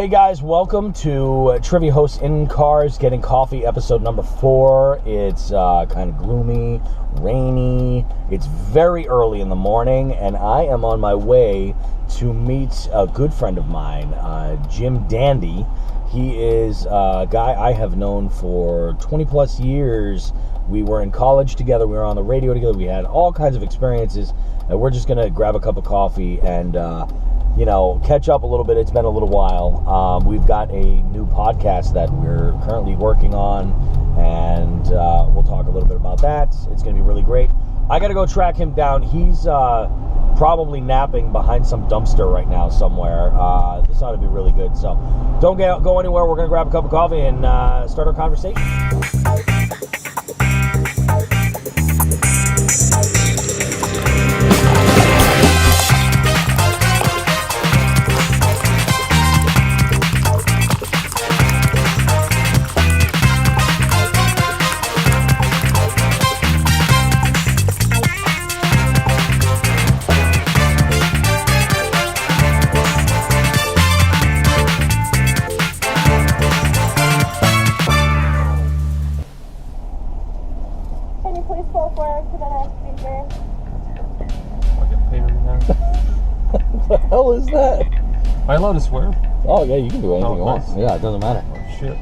Hey guys, welcome to Trivia Hosts in Cars Getting Coffee, episode number 4. It's kind of gloomy, rainy. It's very early in the morning, and I am on my way to meet a good friend of mine, Jim Dandy. He is a guy I have known for 20 plus years. We were in college together, we were on the radio together, we had all kinds of experiences, and we're just going to grab a cup of coffee and catch up a little bit. It's been a little while. We've got a new podcast that we're currently working on, and we'll talk a little bit about that. It's going to be really great. I got to go track him down. He's probably napping behind some dumpster right now somewhere. This ought to be really good. So don't go anywhere. We're going to grab a cup of coffee and start our conversation. What the hell is that? Am I allowed to swear? Oh, yeah, you can do anything you want. Nice. Yeah, it doesn't matter. Oh, shit.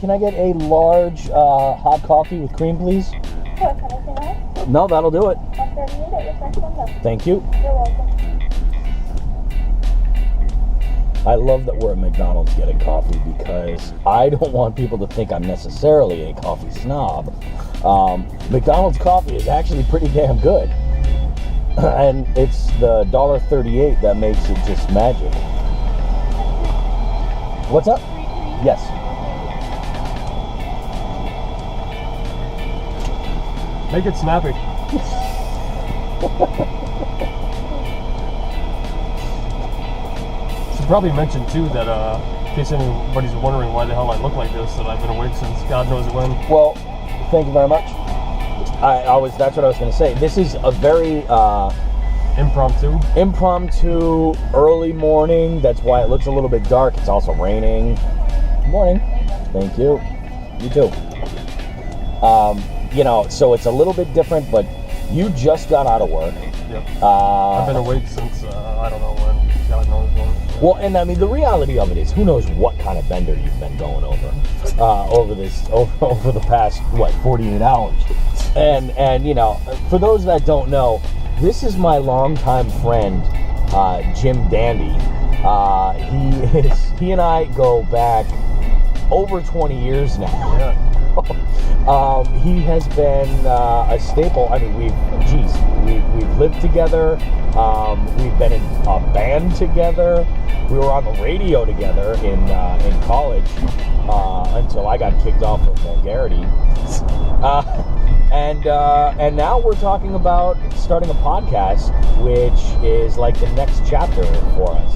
Can I get a large hot coffee with cream, please? Sure, anything else? No, that'll do it. 138 at your first window. Thank you. You're welcome. I love that we're at McDonald's getting coffee because I don't want people to think I'm necessarily a coffee snob. McDonald's coffee is actually pretty damn good. And it's the $1.38 that makes it just magic. What's up? Yes. Make it snappy. Should probably mention too that in case anybody's wondering why the hell I look like this, that I've been awake since God knows when. Well, thank you very much. That's what I was going to say. This is a very impromptu early morning. That's why it looks a little bit dark. It's also raining. Good morning. Thank you. You too. So it's a little bit different, but you just got out of work. Yep. I've been awake since I don't know when. God knows when. Well, and I mean, the reality of it is, who knows what kind of bender you've been going over the past 48 hours. And for those that don't know, this is my longtime friend, Jim Dandy. He and I go back over 20 years now. Yeah. He has been a staple. I mean, we've lived together. We've been in a band together. We were on the radio together in college until I got kicked off for vulgarity. And now we're talking about starting a podcast, which is like the next chapter for us.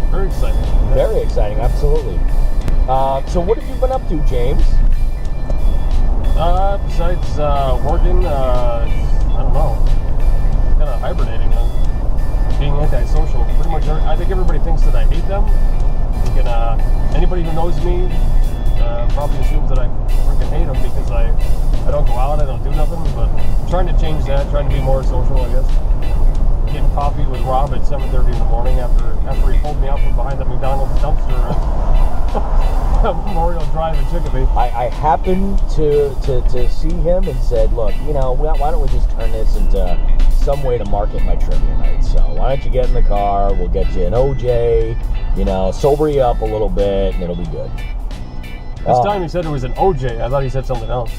Very exciting. Very exciting, absolutely. So what have you been up to, James? Besides working, I don't know, kind of hibernating, being antisocial. Pretty much, I think everybody thinks that I hate them. Anybody who knows me probably assumes that I freaking hate them because I don't go out, I don't do nothing. But I'm trying to change that, trying to be more social, I guess. Getting coffee with Rob at 7:30 in the morning after he pulled me out from behind the McDonald's dumpster Memorial Drive in Chicopee. I happened to see him and said, look, why don't we just turn this into some way to market my trivia night? So why don't you get in the car, we'll get you an OJ, sober you up a little bit, and it'll be good. This time he said it was an OJ. I thought he said something else.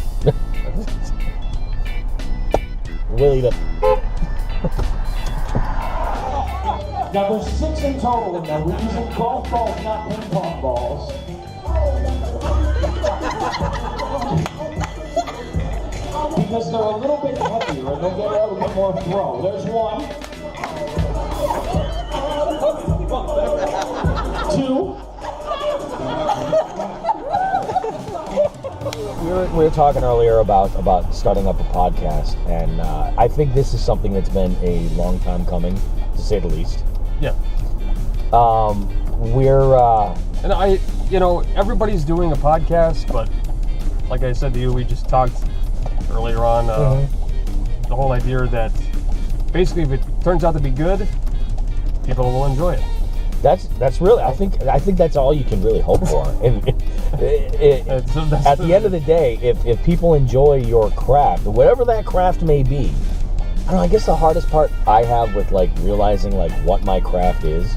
Really the... Now there's 6 in total in there. We're using golf balls, not ping pong balls. Because they're a little bit heavier and they'll get a little bit more throw. There's 1. 2. We were talking earlier about starting up a podcast, and I think this is something that's been a long time coming, to say the least. Yeah. And everybody's doing a podcast, but like I said to you, we just talked earlier on the whole idea that basically if it turns out to be good, people will enjoy it. That's really, I think that's all you can really hope for. And at the end of the day, if people enjoy your craft, whatever that craft may be, I don't know, I guess the hardest part I have with like realizing like what my craft is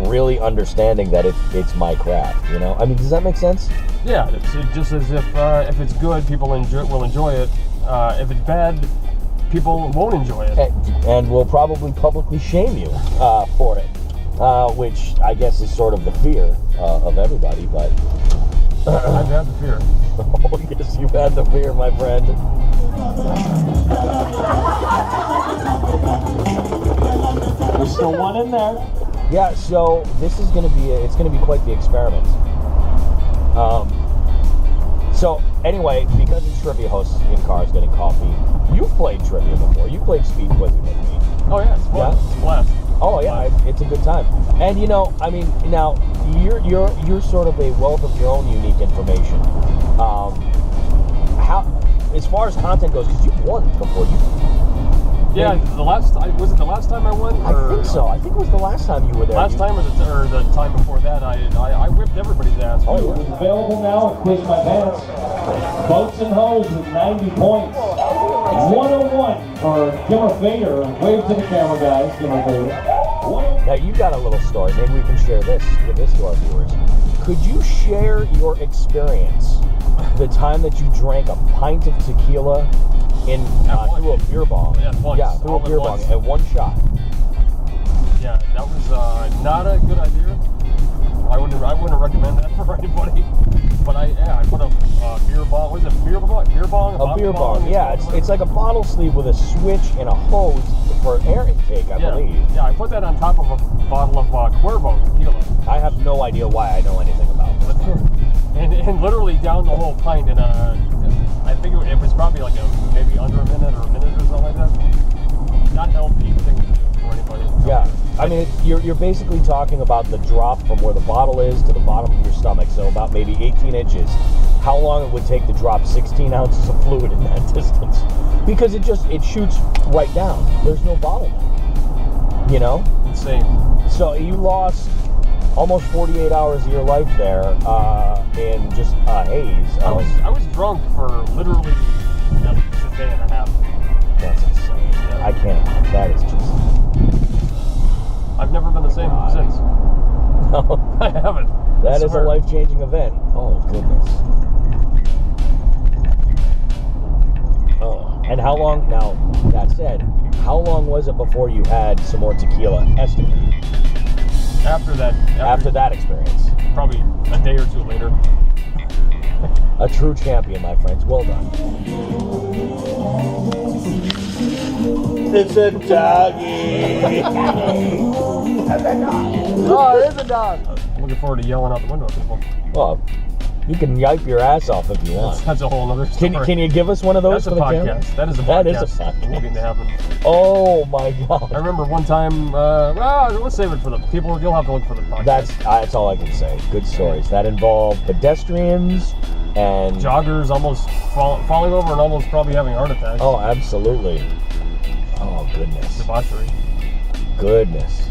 really understanding that it's my craft, you know? I mean, does that make sense? Yeah, it's just as if it's good, people will enjoy it. If it's bad, people won't enjoy it. And will probably publicly shame you for it, which I guess is sort of the fear of everybody, but... I've had the fear. Oh, yes, you've had the fear, my friend. There's still one in there. Yeah, so this is going to be it's going to be quite the experiment. So anyway, because it's trivia hosts in cars getting coffee, you've played trivia before. You played speed quizzing with me. Oh yeah, it's fun. Yeah? It's a blast. Oh yeah, it's a good time. And I mean, now you're sort of a wealth of your own unique information. How, as far as content goes, because you've won before, Yeah, was it the last time I won? I think so. I think it was the last time you were there. Last time or the time before that, I whipped everybody's ass. Oh, yeah. It's available now at Quiz My Pants. Boats and Hose with 90 points. 101 for Gimmer Fader. Wave to the camera, guys. Gimmer Fader. Now you got a little story. Maybe we can share this to our viewers. Could you share your experience? The time that you drank a pint of tequila through a beer bong. Yeah, through a beer bong at one shot. Yeah, that was not a good idea. I wouldn't recommend that for anybody. But I put a beer bong. What is it? Beer bong? A beer bong. Yeah, it's like a bottle sleeve with a switch and a hose for air intake, I believe. Yeah, I put that on top of a bottle of Cuervo tequila. I have no idea why I know anything about this. and literally down the whole pint in I think it was probably like maybe under a minute or something like that. Not healthy thing to do for anybody. Yeah, I mean, you're basically talking about the drop from where the bottle is to the bottom of your stomach, so about maybe 18 inches. How long it would take to drop 16 ounces of fluid in that distance? Because it shoots right down. There's no bottleneck. You know? Insane. So you lost almost 48 hours of your life there in just a haze. I was drunk for literally at least a day and a half. That's insane. Yeah. I can't. That is just... I've never been the same since. No. I haven't. That is a life-changing event. Oh, goodness. Oh. And how long, now, that said, how long was it before you had some more tequila, estimated? After that experience. Probably a day or two later. A true champion, my friends. Well done. It's a doggy. Oh, it is a dog. I'm looking forward to yelling out the window at people. Well, you can yipe your ass off if you want. That's a whole other story. Can you give us one of those That's for a the camera? podcast. That is a podcast. Waiting to happen. Oh my God. I remember one time, let's save it for the people. You'll have to look for the podcast. That's all I can say. Good stories. That involve pedestrians and... joggers almost falling over and almost probably having heart attacks. Oh, absolutely. Oh, goodness. Debauchery. Goodness.